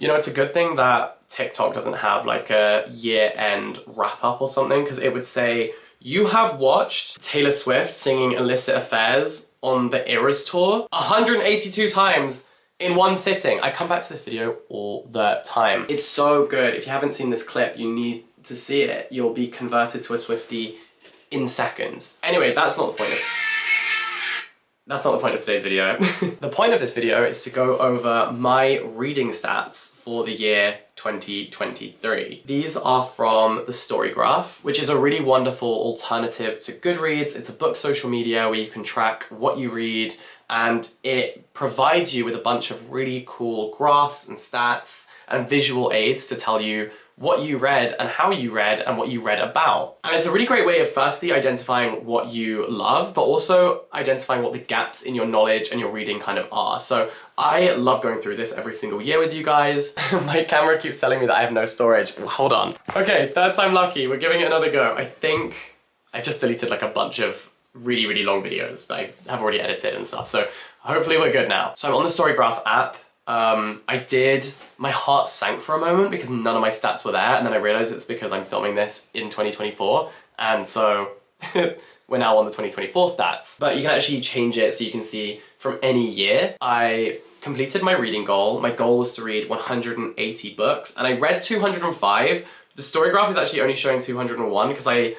You know, it's a good thing that TikTok doesn't have like a year-end wrap-up or something, because it would say, you have watched Taylor Swift singing Illicit Affairs on the Eras Tour 182 times in one sitting. I come back to this video all the time. It's so good. If you haven't seen this clip, you need to see it. You'll be converted to a Swiftie in seconds. Anyway, that's not the point of today's video. The point of this video is to go over my reading stats for the year 2023. These are from the Storygraph, which is a really wonderful alternative to Goodreads. It's a book social media where you can track what you read, and it provides you with a bunch of really cool graphs and stats and visual aids to tell you what you read and how you read and what you read about. And it's a really great way of firstly identifying what you love, but also identifying what the gaps in your knowledge and your reading kind of are. So I love going through this every single year with you guys. My camera keeps telling me that I have no storage. Hold on. Okay, third time lucky. We're giving it another go. I think I just deleted like a bunch of really, really long videos that I have already edited and stuff. So hopefully we're good now. So I'm on the Storygraph app. My heart sank for a moment because none of my stats were there, and then I realized it's because I'm filming this in 2024, and so we're now on the 2024 stats. But you can actually change it so you can see from any year. I completed my reading goal. My goal was to read 180 books, and I read 205. The Storygraph is actually only showing 201 because I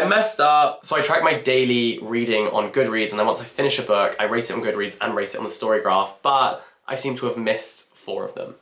messed up. So I track my daily reading on Goodreads, and then once I finish a book, I rate it on Goodreads and rate it on the Storygraph, but I seem to have missed 4 of them.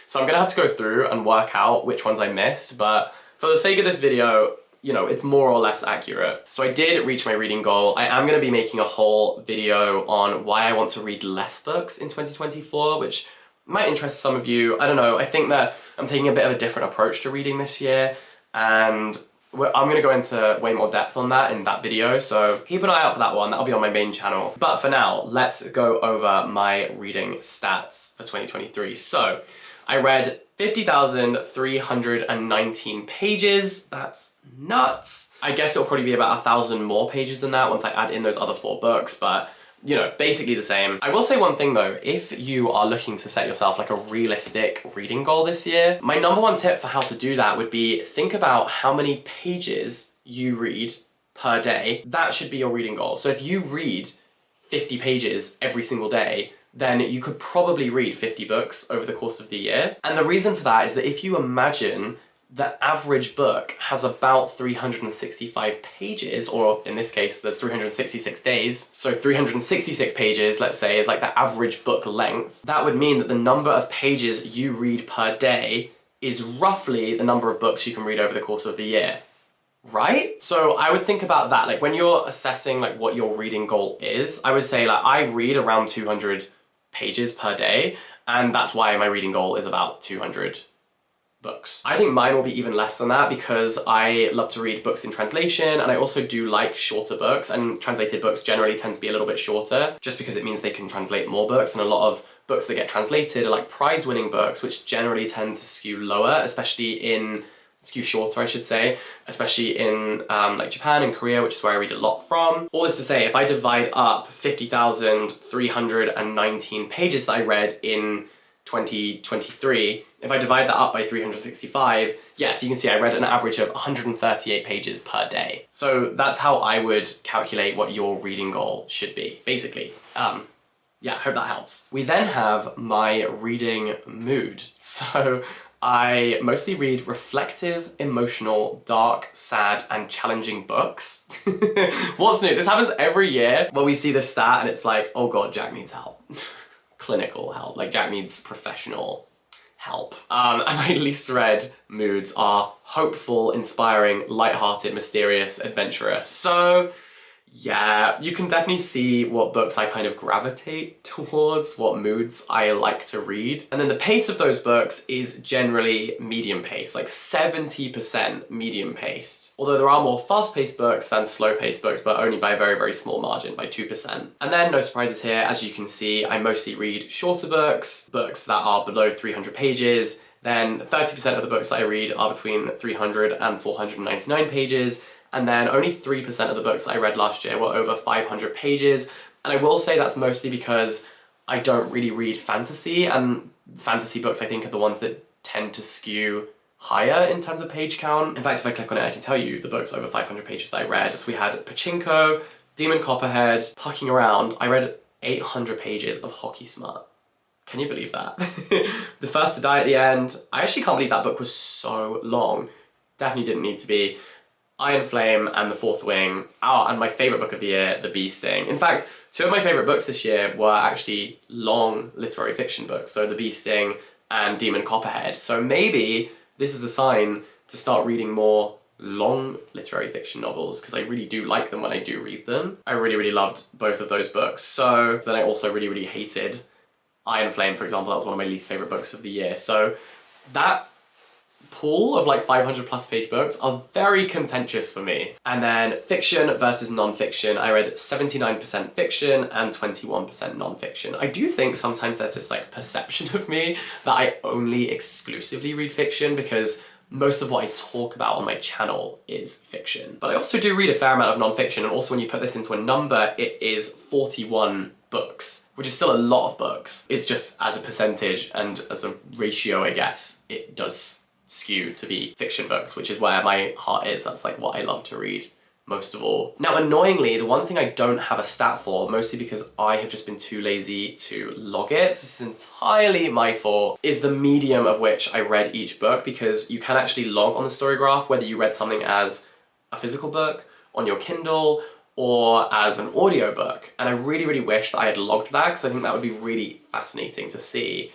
So I'm gonna have to go through and work out which ones I missed, but for the sake of this video, you know, it's more or less accurate. So I did reach my reading goal. I am gonna be making a whole video on why I want to read less books in 2024, which might interest some of you. I don't know, I think that I'm taking a bit of a different approach to reading this year, and I'm gonna go into way more depth on that in that video, so keep an eye out for that one. That'll be on my main channel. But for now, let's go over my reading stats for 2023. So I read 50,319 pages. That's nuts. I guess it'll probably be about 1,000 more pages than that once I add in those other 4 books, but you know, basically the same. I will say one thing though, if you are looking to set yourself like a realistic reading goal this year, my number 1 tip for how to do that would be think about how many pages you read per day. That should be your reading goal. So if you read 50 pages every single day, then you could probably read 50 books over the course of the year. And the reason for that is that if you imagine the average book has about 365 pages, or in this case, there's 366 days. So 366 pages, let's say, is like the average book length. That would mean that the number of pages you read per day is roughly the number of books you can read over the course of the year, right? So I would think about that. Like when you're assessing like what your reading goal is, I would say like I read around 200 pages per day, and that's why my reading goal is about 200 books. I think mine will be even less than that because I love to read books in translation, and I also do like shorter books, and translated books generally tend to be a little bit shorter just because it means they can translate more books, and a lot of books that get translated are like prize-winning books, which generally tend to skew lower, skew shorter, I should say, especially in like Japan and Korea, which is where I read a lot from. All this to say, if I divide up 50,319 pages that I read in 2023, if I divide that up by 365, yes, you can see I read an average of 138 pages per day. So that's how I would calculate what your reading goal should be, basically. Yeah, I hope that helps. We then have my reading mood. So I mostly read reflective, emotional, dark, sad, and challenging books. What's new? This happens every year where we see this stat and it's like, oh God, Jack needs help. Clinical help, like Jack needs professional help. And my least read moods are hopeful, inspiring, lighthearted, mysterious, adventurous. So yeah, you can definitely see what books I kind of gravitate towards, what moods I like to read. And then the pace of those books is generally medium paced, like 70% medium paced. Although there are more fast-paced books than slow-paced books, but only by a very, very small margin, by 2%. And then, no surprises here, as you can see, I mostly read shorter books, books that are below 300 pages. Then 30% of the books that I read are between 300 and 499 pages. And then only 3% of the books that I read last year were over 500 pages. And I will say that's mostly because I don't really read fantasy, and Fantasy books, I think, are the ones that tend to skew higher in terms of page count. In fact, if I click on it, I can tell you the books over 500 pages that I read. So we had Pachinko, Demon Copperhead, Pucking Around. I read 800 pages of Hockey Smart. Can you believe that? The First to Die at the End. I actually can't believe that book was so long. Definitely didn't need to be. Iron Flame and The Fourth Wing. Oh, and my favourite book of the year, The Bee Sting. In fact, two of my favourite books this year were actually long literary fiction books. So The Bee Sting and Demon Copperhead. So maybe this is a sign to start reading more long literary fiction novels, because I really do like them when I do read them. I really, really loved both of those books. So then I also really, really hated Iron Flame, for example. That was one of my least favourite books of the year. So that pool of like 500 plus page books are very contentious for me. And then fiction versus non-fiction. I read 79% fiction and 21% non-fiction. I do think sometimes there's this like perception of me that I only exclusively read fiction, because most of what I talk about on my channel is fiction. But I also do read a fair amount of non-fiction, and also when you put this into a number, it is 41 books, which is still a lot of books. It's just as a percentage and as a ratio, I guess, it does skew to be fiction books, which is where my heart is. That's like what I love to read most of all. Now, annoyingly, the one thing I don't have a stat for, mostly because I have just been too lazy to log it, so this is entirely my fault, is the medium of which I read each book, because you can actually log on the story graph whether you read something as a physical book, on your Kindle, or as an audiobook. And I really, really wish that I had logged that, because I think that would be really fascinating to see.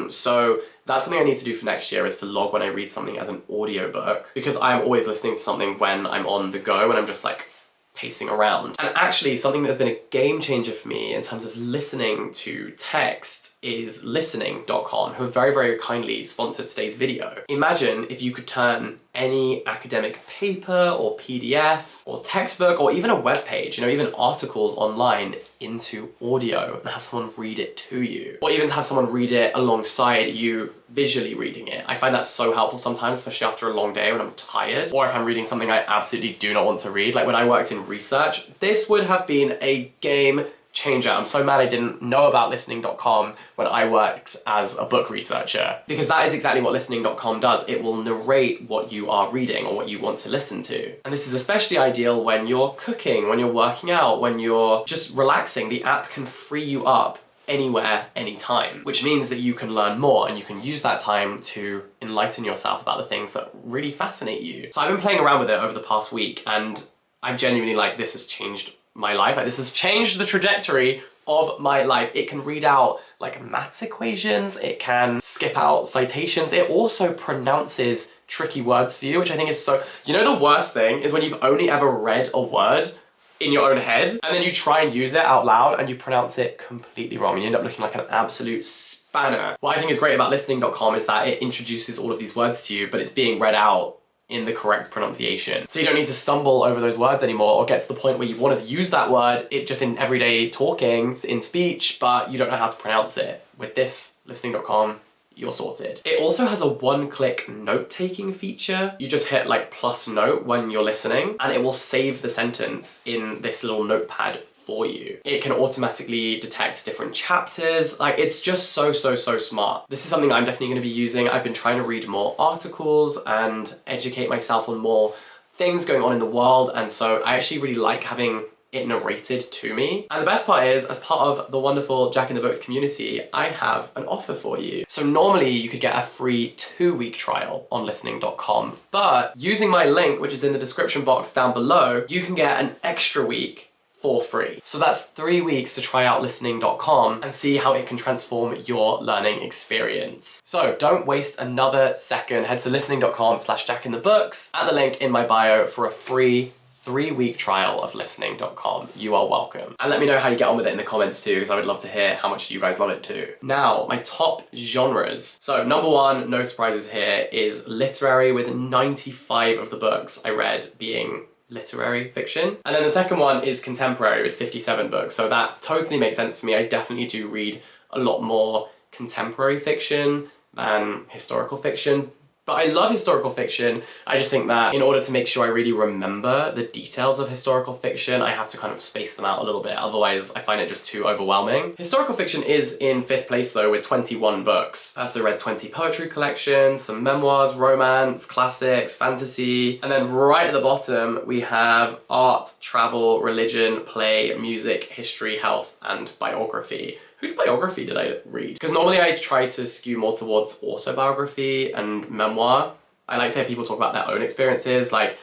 So that's something I need to do for next year, is to log when I read something as an audiobook, because I'm always listening to something when I'm on the go and I'm just like pacing around. And actually something that's been a game changer for me in terms of listening to text is listening.com, who have very, very kindly sponsored today's video. Imagine if you could turn any academic paper or PDF or textbook or even a web page, you know, even articles online, into audio and have someone read it to you, or even to have someone read it alongside you visually reading it. I find that so helpful sometimes, especially after a long day when I'm tired, or if I'm reading something I absolutely do not want to read. Like when I worked in research, this would have been a game changer. I'm so mad I didn't know about listening.com when I worked as a book researcher, because that is exactly what listening.com does. It will narrate what you are reading or what you want to listen to. And this is especially ideal when you're cooking, when you're working out, when you're just relaxing. The app can free you up anywhere, anytime, which means that you can learn more and you can use that time to enlighten yourself about the things that really fascinate you. So I've been playing around with it over the past week, and I'm genuinely like, this has changed my life. Like, this has changed the trajectory of my life. It can read out like maths equations, it can skip out citations, it also pronounces tricky words for you, which I think is so... You know, the worst thing is when you've only ever read a word in your own head and then you try and use it out loud and you pronounce it completely wrong and you end up looking like an absolute spanner. What I think is great about listening.com is that it introduces all of these words to you, but it's being read out in the correct pronunciation. So you don't need to stumble over those words anymore or get to the point where you want to use that word it just in everyday talking, in speech, but you don't know how to pronounce it. With this, listening.com, you're sorted. It also has a one-click note-taking feature. You just hit like plus note when you're listening and it will save the sentence in this little notepad for you. It can automatically detect different chapters. Like, it's just so smart. This is something I'm definitely going to be using. I've been trying to read more articles and educate myself on more things going on in the world, and so I actually really like having it narrated to me. And the best part is, as part of the wonderful Jack in the Books community, I have an offer for you. So normally you could get a free 2-week trial on listening.com, but using my link, which is in the description box down below, you can get an extra week for free. So that's 3 weeks to try out listening.com and see how it can transform your learning experience. So don't waste another second. Head to listening.com/jackinthebooks at the link in my bio for a free 3-week trial of listening.com. You are welcome. And let me know how you get on with it in the comments too, because I would love to hear how much you guys love it too. Now, my top genres. So number one, no surprises here, is literary, with 95 of the books I read being literary fiction. And then the second one is contemporary, with 57 books. So that totally makes sense to me. I definitely do read a lot more contemporary fiction than historical fiction, But I love historical fiction. I just think that in order to make sure I really remember the details of historical fiction, I have to kind of space them out a little bit. Otherwise, I find it just too overwhelming. Historical fiction is in 5th place though with 21 books. I also read 20 poetry collections, some memoirs, romance, classics, fantasy. And then right at the bottom, we have art, travel, religion, play, music, history, health, and biography. Whose biography did I read? Because normally I try to skew more towards autobiography and memoir. I like to hear people talk about their own experiences. Like,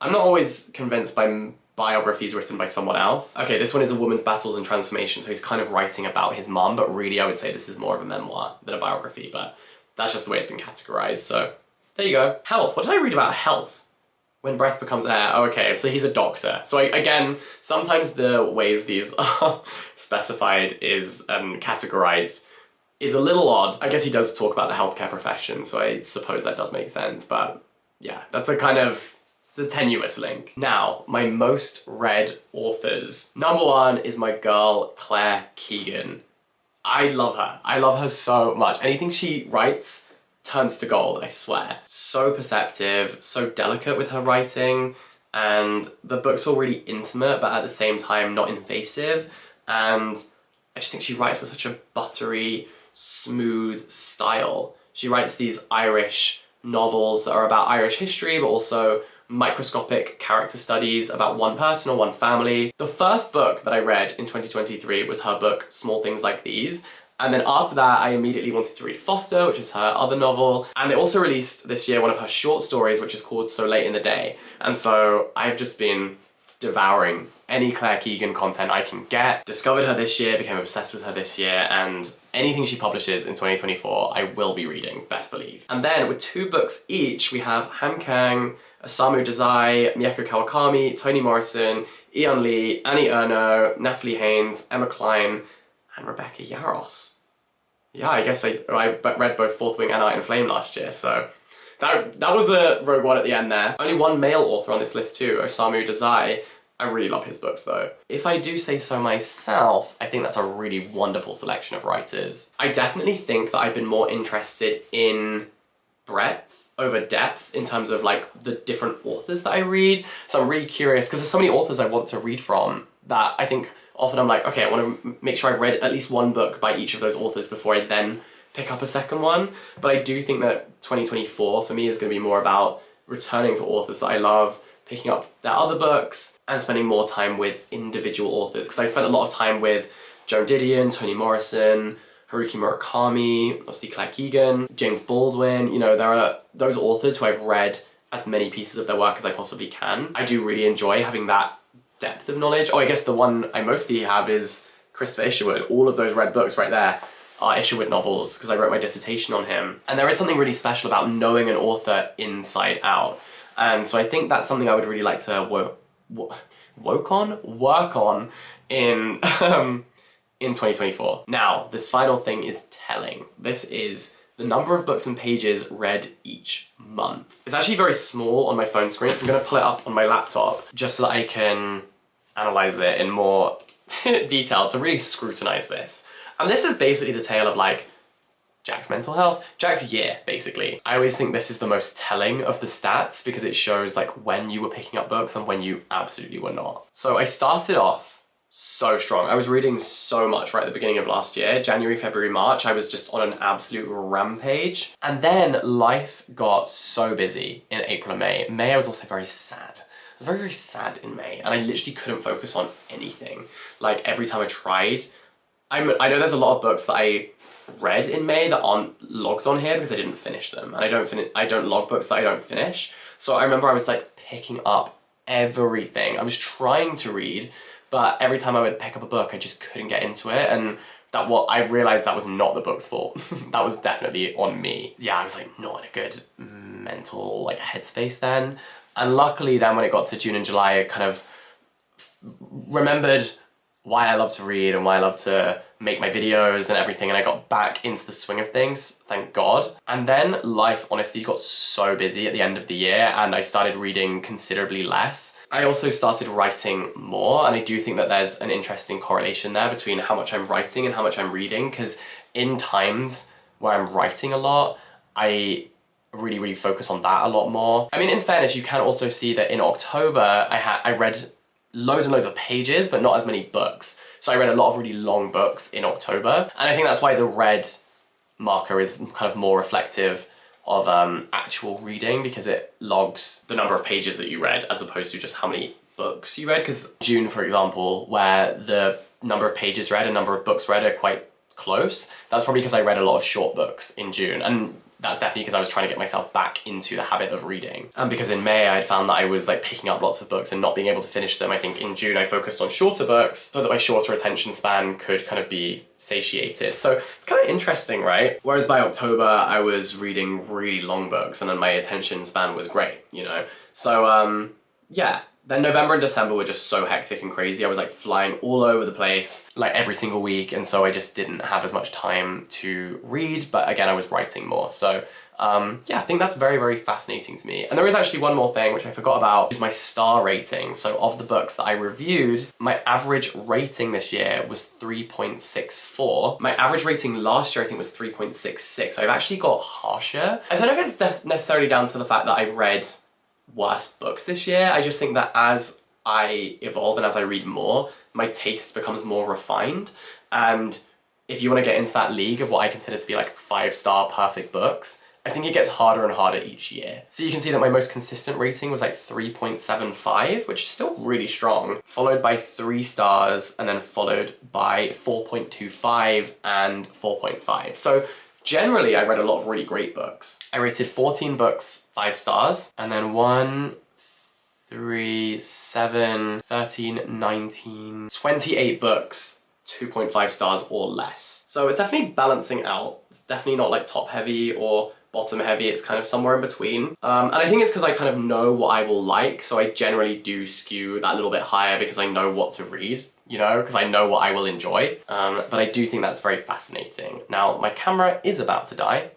I'm not always convinced by biographies written by someone else. Okay, this one is A Woman's Battles and Transformation, so he's kind of writing about his mum, but really I would say this is more of a memoir than a biography, but that's just the way it's been categorized, so there you go. Health. What did I read about health? When breath becomes air. Oh, okay, so he's a doctor. So again, sometimes the ways these are specified is categorized is a little odd. I guess he does talk about the healthcare profession, so I suppose that does make sense, but yeah, that's a kind of, it's a tenuous link. Now, my most read authors. Number 1 is my girl, Claire Keegan. I love her. I love her so much. Anything she writes turns to gold, I swear. So perceptive, so delicate with her writing, and the books feel really intimate, but at the same time not invasive, and I just think she writes with such a buttery, smooth style. She writes these Irish novels that are about Irish history, but also microscopic character studies about one person or one family. The first book that I read in 2023 was her book, Small Things Like These, and then after that, I immediately wanted to read Foster, which is her other novel. And they also released this year one of her short stories, which is called So Late in the Day. And so I've just been devouring any Claire Keegan content I can get. Discovered her this year, became obsessed with her this year, and anything she publishes in 2024, I will be reading, best believe. And then with 2 books each, we have Han Kang, Osamu Dazai, Mieko Kawakami, Toni Morrison, Ian Lee, Annie Ernaux, Natalie Haynes, Emma Cline, and Rebecca Yarros. Yeah, I guess I read both Fourth Wing and Iron Flame last year, so that was a rogue one at the end there. Only one male author on this list too, Osamu Dazai. I really love his books though. If I do say so myself, I think that's a really wonderful selection of writers. I definitely think that I've been more interested in breadth over depth in terms of like the different authors that I read. So I'm really curious because there's so many authors I want to read from that I think often I'm like, okay, I want to make sure I've read at least one book by each of those authors before I then pick up a second one. But I do think that 2024 for me is going to be more about returning to authors that I love, picking up their other books, and spending more time with individual authors. Because I spent a lot of time with Joan Didion, Toni Morrison, Haruki Murakami, obviously Claire Keegan, James Baldwin. You know, there are those authors who I've read as many pieces of their work as I possibly can. I do really enjoy having that depth of knowledge. Oh, I guess the one I mostly have is Christopher Isherwood. All of those red books right there are Isherwood novels because I wrote my dissertation on him. And there is something really special about knowing an author inside out. And so I think that's something I would really like to work on in 2024. Now, this final thing is telling. This is the number of books and pages read each month. It's actually very small on my phone screen, so I'm gonna pull it up on my laptop just so that I can analyze it in more detail to really scrutinize this. And this is basically the tale of like Jack's mental health, Jack's year, basically. I always think this is the most telling of the stats because it shows like when you were picking up books and when you absolutely were not. So I started off so strong. I was reading so much right at the beginning of last year. January, February, March, I was just on an absolute rampage. And then life got so busy in April and May. May, I was also very sad. I was very, very sad in May, and I literally couldn't focus on anything. Like, every time I tried, I know there's a lot of books that I read in May that aren't logged on here because I didn't finish them. And I don't log books that I don't finish. So I remember I was like picking up everything. I was trying to read, but every time I would pick up a book, I just couldn't get into it. And I realized that was not the book's fault. That was definitely on me. Yeah, I was like not in a good mental like headspace then. And luckily then when it got to June and July, I kind of remembered why I love to read and why I love to make my videos and everything, and I got back into the swing of things, thank God. And then life honestly got so busy at the end of the year and I started reading considerably less. I also started writing more, and I do think that there's an interesting correlation there between how much I'm writing and how much I'm reading, because in times where I'm writing a lot, I really focus on that a lot more. I mean, in fairness, you can also see that in October, I read loads and loads of pages, but not as many books. So I read a lot of really long books in October. And I think that's why the red marker is kind of more reflective of actual reading, because it logs the number of pages that you read as opposed to just how many books you read. Because June, for example, where the number of pages read and number of books read are quite close, that's probably because I read a lot of short books in June. And that's definitely because I was trying to get myself back into the habit of reading. And because in May I had found that I was like picking up lots of books and not being able to finish them. I think in June I focused on shorter books so that my shorter attention span could kind of be satiated. So it's kind of interesting, right? Whereas by October I was reading really long books and then my attention span was great, you know? So yeah. Then November and December were just so hectic and crazy. I was like flying all over the place, like every single week. And so I just didn't have as much time to read, but again, I was writing more. So yeah, I think that's very fascinating to me. And there is actually one more thing which I forgot about, is my star rating. So of the books that I reviewed, my average rating this year was 3.64. My average rating last year I think was 3.66. So I've actually got harsher. I don't know if it's necessarily down to the fact that I read worse books this year. I just think that as I evolve and as I read more, my taste becomes more refined. And if you want to get into that league of what I consider to be like 5-star perfect books, I think it gets harder and harder each year. So you can see that my most consistent rating was like 3.75, which is still really strong, followed by 3 stars, and then followed by 4.25 and 4.5. So generally, I read a lot of really great books. I rated 14 books 5 stars, and then 1, 3, 7, 13, 19, 28 books 2.5 stars or less. So it's definitely balancing out. It's definitely not like top heavy or bottom heavy, it's kind of somewhere in between. And I think it's because I kind of know what I will like, so I generally do skew that little bit higher because I know what to read, you know, because I know what I will enjoy. But I do think that's very fascinating. Now, my camera is about to die.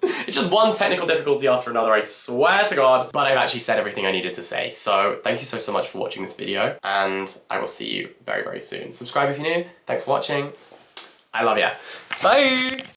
It's just one technical difficulty after another, I swear to God. But I've actually said everything I needed to say. So thank you so much for watching this video, and I will see you very soon. Subscribe if you're new. Thanks for watching. I love ya. Bye!